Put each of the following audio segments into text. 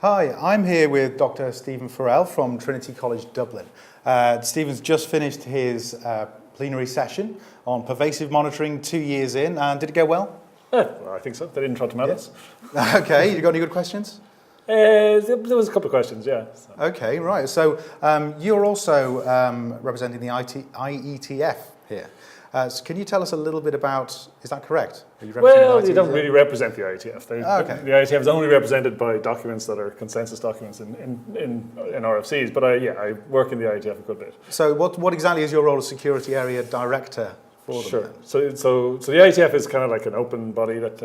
Hi, I'm here with Dr. Stephen Farrell from Trinity College Dublin. Stephen's just finished his plenary session on pervasive monitoring 2 years in, and did it go well? Well, I think so. They didn't try to mad us. Okay, you got any good questions? There was a couple of questions, yeah. So. Okay, right. So you're also representing the IETF here. So can you tell us a little bit about, is that correct? Well, you don't really represent the IETF. Okay. The IETF is only represented by documents that are consensus documents in RFCs, but I work in the IETF a good bit. So what exactly is your role as Security Area Director for them? Sure. So the IETF is kind of like an open body that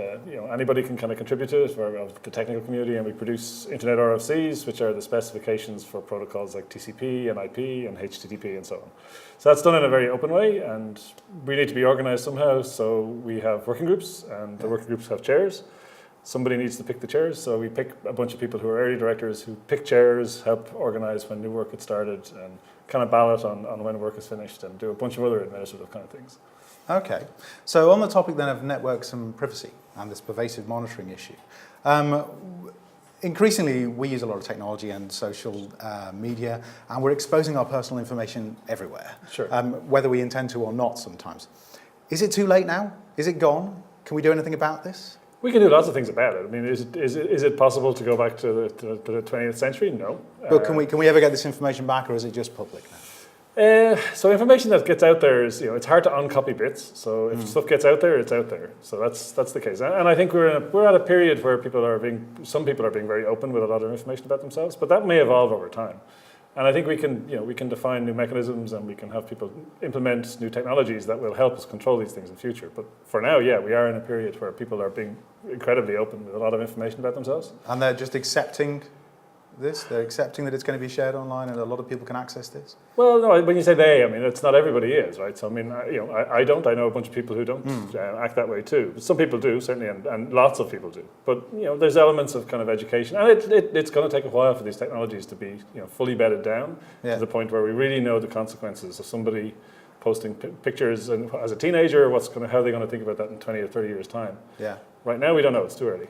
anybody can kind of contribute to it for the technical community, and we produce Internet RFCs, which are the specifications for protocols like TCP and IP and HTTP and so on. So that's done in a very open way, and we need to be organized somehow. So we have working groups, and the working groups have chairs. Somebody needs to pick the chairs, so we pick a bunch of people who are area directors who pick chairs, help organize when new work gets started, and kind of ballot on when work is finished, and do a bunch of other administrative kind of things. Okay, so on the topic then of networks and privacy and this pervasive monitoring issue, increasingly we use a lot of technology and social media, and we're exposing our personal information everywhere, Sure. Whether we intend to or not sometimes. Is it too late now? Is it gone? Can we do anything about this? We can do lots of things about it. I mean, is it possible to go back to the 20th century? No. But can we ever get this information back, or is it just public now? So information that gets out there is, it's hard to uncopy bits. So if stuff gets out there, it's out there. So that's the case. And I think we're at a period where some people are being very open with a lot of information about themselves, but that may evolve over time. And I think we can define new mechanisms, and we can have people implement new technologies that will help us control these things in the future. But for now, yeah, we are in a period where people are being incredibly open with a lot of information about themselves. And they're just accepting this? They're accepting that it's going to be shared online and a lot of people can access this? Well, no, when you say they, I mean, it's not everybody is, right? So, I mean, I don't. I know a bunch of people who don't act that way too. But some people do, certainly, and lots of people do. But, there's elements of kind of education. And it's going to take a while for these technologies to be, fully bedded down to the point where we really know the consequences of somebody posting pictures and as a teenager, how are they going to think about that in 20 or 30 years' time? Yeah. Right now, we don't know. It's too early.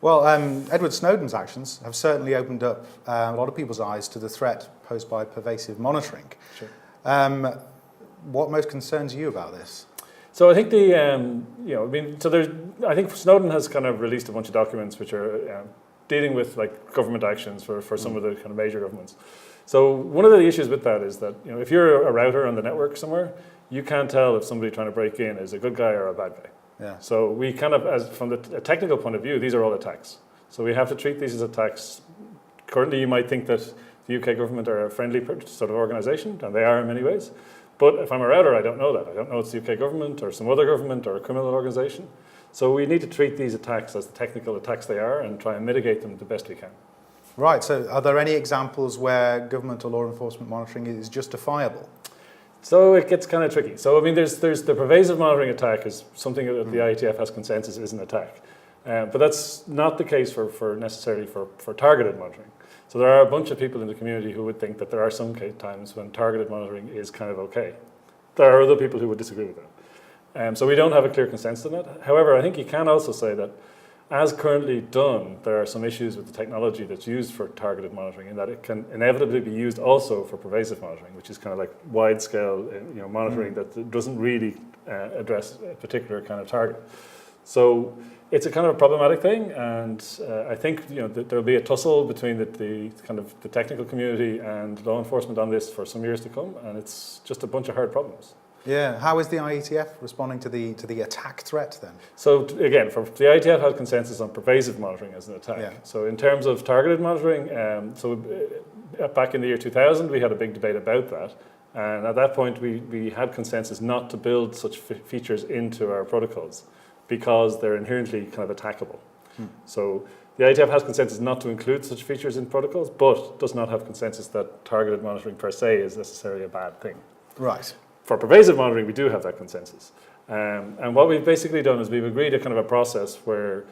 Well, Edward Snowden's actions have certainly opened up a lot of people's eyes to the threat posed by pervasive monitoring. Sure. What most concerns you about this? So I think I think Snowden has kind of released a bunch of documents which are dealing with like government actions for some of the kind of major governments. So one of the issues with that is that if you're a router on the network somewhere, you can't tell if somebody trying to break in is a good guy or a bad guy. Yeah. So we kind of, from a technical point of view, these are all attacks. So we have to treat these as attacks. Currently, you might think that the UK government are a friendly sort of organisation, and they are in many ways. But if I'm a router, I don't know that. I don't know it's the UK government or some other government or a criminal organisation. So we need to treat these attacks as the technical attacks they are and try and mitigate them the best we can. Right. So are there any examples where government or law enforcement monitoring is justifiable? So it gets kind of tricky. So I mean, there's the pervasive monitoring attack is something that the IETF has consensus is an attack, but that's not the case necessarily for targeted monitoring. So there are a bunch of people in the community who would think that there are some times when targeted monitoring is kind of okay. There are other people who would disagree with that. So we don't have a clear consensus on that. However, I think you can also say that as currently done, there are some issues with the technology that's used for targeted monitoring, in that it can inevitably be used also for pervasive monitoring, which is kind of like wide-scale, monitoring that doesn't really address a particular kind of target. So it's a kind of a problematic thing, and I think that there'll be a tussle between the technical community and law enforcement on this for some years to come, and it's just a bunch of hard problems. Yeah, how is the IETF responding to the attack threat then? So again, the IETF has consensus on pervasive monitoring as an attack. Yeah. So in terms of targeted monitoring, back in the year 2000, we had a big debate about that. And at that point, we had consensus not to build such features into our protocols because they're inherently kind of attackable. So the IETF has consensus not to include such features in protocols, but does not have consensus that targeted monitoring per se is necessarily a bad thing. Right. For pervasive monitoring, we do have that consensus. And what we've basically done is we've agreed a kind of a process where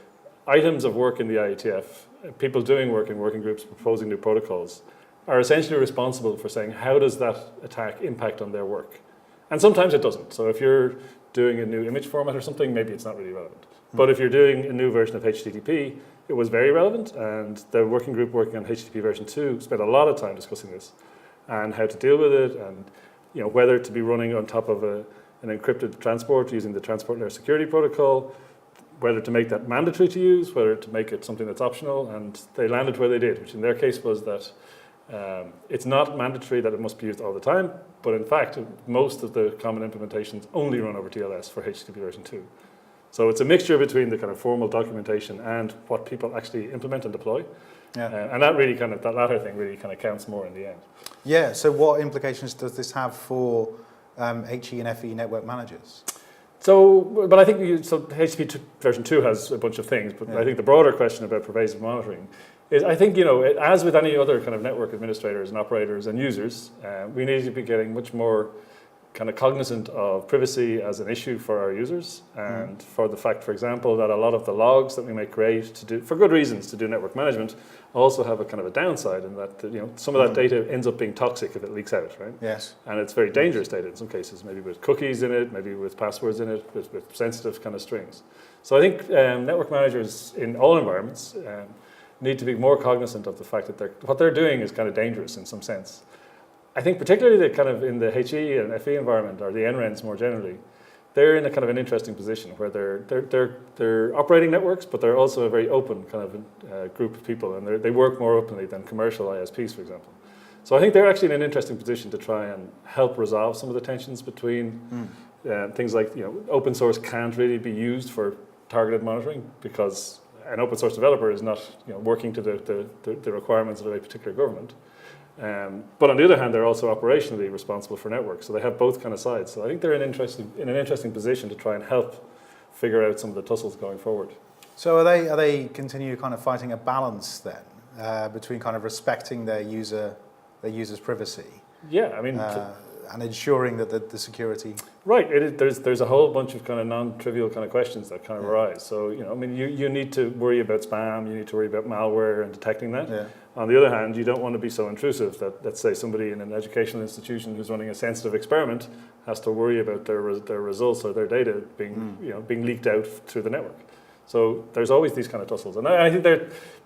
items of work in the IETF, people doing work in working groups, proposing new protocols, are essentially responsible for saying, how does that attack impact on their work? And sometimes it doesn't. So if you're doing a new image format or something, maybe it's not really relevant. But if you're doing a new version of HTTP, it was very relevant, and the working group working on HTTP version 2 spent a lot of time discussing this and how to deal with it, and whether to be running on top of an encrypted transport using the transport layer security protocol, whether to make that mandatory to use, whether to make it something that's optional, and they landed where they did, which in their case was that it's not mandatory that it must be used all the time, but in fact, most of the common implementations only run over TLS for HTTP version 2. So it's a mixture between the kind of formal documentation and what people actually implement and deploy. Yeah. And that really that latter thing really kind of counts more in the end. Yeah, so what implications does this have for HE and FE network managers? So, but I think HTTP version 2 has a bunch of things, but I think the broader question about pervasive monitoring is, I think, as with any other kind of network administrators and operators and users, we need to be getting much more kind of cognizant of privacy as an issue for our users, and for the fact, for example, that a lot of the logs that we may create to do, for good reasons, to do network management, also have a kind of a downside in that some of that data ends up being toxic if it leaks out, right? Yes. And it's very dangerous data in some cases, maybe with cookies in it, maybe with passwords in it, with sensitive kind of strings. So I think network managers in all environments need to be more cognizant of the fact that what they're doing is kind of dangerous in some sense. I think particularly in the HE and FE environment, or the NRENs more generally, they're in a kind of an interesting position where they're operating networks, but they're also a very open kind of group of people, and they work more openly than commercial ISPs, for example. So I think they're actually in an interesting position to try and help resolve some of the tensions between things like open source can't really be used for targeted monitoring because an open source developer is not working to the requirements of a particular government. But on the other hand, they're also operationally responsible for networks, so they have both kind of sides. So I think they're in an interesting position to try and help figure out some of the tussles going forward. So are they continue kind of fighting a balance then between kind of respecting their users' privacy? Yeah, I mean, and ensuring that the security. Right. There's a whole bunch of kind of non-trivial kind of questions that kind of arise. So I mean, you need to worry about spam. You need to worry about malware and detecting that. Yeah. On the other hand, you don't want to be so intrusive that, let's say, somebody in an educational institution who's running a sensitive experiment has to worry about their results or their data being leaked out through the network. So there's always these kind of tussles, and I think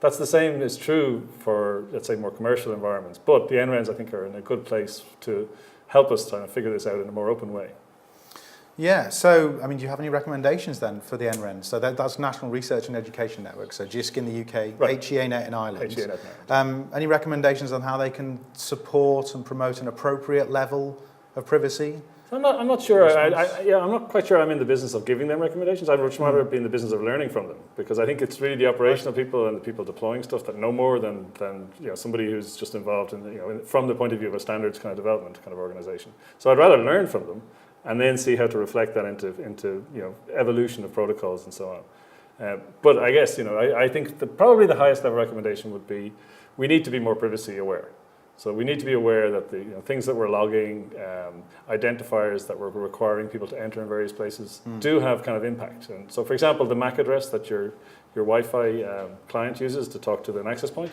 that's the same is true for, let's say, more commercial environments. But the NRENs, I think, are in a good place to help us try and figure this out in a more open way. Yeah, so, I mean, do you have any recommendations then for the NREN? So that's National Research and Education Network, so Jisc in the UK, right. HEANet in Ireland. HEANet in Ireland. Any recommendations on how they can support and promote an appropriate level of privacy? I'm not sure. I'm not quite sure I'm in the business of giving them recommendations. I'd much rather be in the business of learning from them, because I think it's really the operational people and the people deploying stuff that know more than somebody who's just involved in from the point of view of a standards kind of development kind of organization. So I'd rather learn from them and then see how to reflect that into evolution of protocols and so on. But I guess I think probably the highest level recommendation would be we need to be more privacy aware. So we need to be aware that the things that we're logging, identifiers that we're requiring people to enter in various places do have kind of impact. And so, for example, the MAC address that your Wi-Fi client uses to talk to an access point,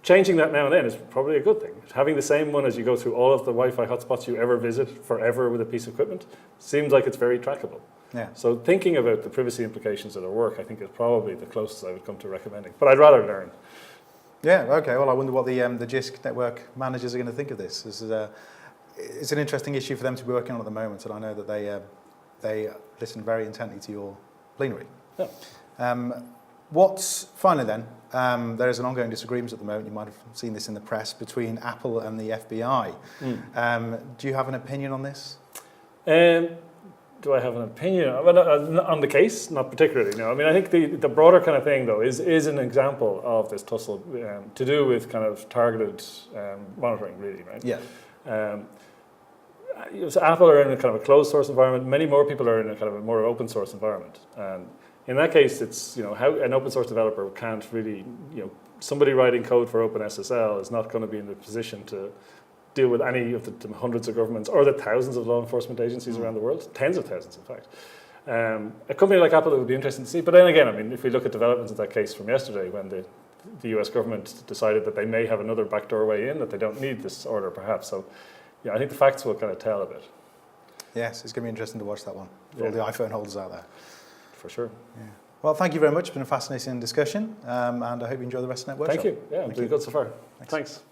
changing that now and then is probably a good thing. Having the same one as you go through all of the Wi-Fi hotspots you ever visit forever with a piece of equipment seems like it's very trackable. Yeah. So thinking about the privacy implications of their work, I think, is probably the closest I would come to recommending. But I'd rather learn. Yeah, okay. Well, I wonder what the Jisc network managers are going to think of this. It's an interesting issue for them to be working on at the moment, and I know that they listen very intently to your plenary. Yeah. Finally then, there is an ongoing disagreement at the moment, you might have seen this in the press, between Apple and the FBI. Do you have an opinion on this? Do I have an opinion? Well, on the case? Not particularly, no. I mean, I think the broader kind of thing, though, is an example of this tussle to do with kind of targeted monitoring, really, right? Yeah. So Apple are in a kind of a closed source environment. Many more people are in a kind of a more open source environment. And in that case, it's, how an open source developer can't really, somebody writing code for OpenSSL is not going to be in the position to deal with any of the hundreds of governments or the thousands of law enforcement agencies around the world, tens of thousands, in fact. A company like Apple, it would be interesting to see. But then again, I mean, if we look at developments in that case from yesterday, when the US government decided that they may have another backdoor way in, that they don't need this order, perhaps. So, I think the facts will kind of tell a bit. Yes, it's going to be interesting to watch that one for all the iPhone holders out there. For sure. Yeah. Well, thank you very much. It's been a fascinating discussion, and I hope you enjoy the rest of the network. Thank you. Yeah, it's been good so far. Thanks.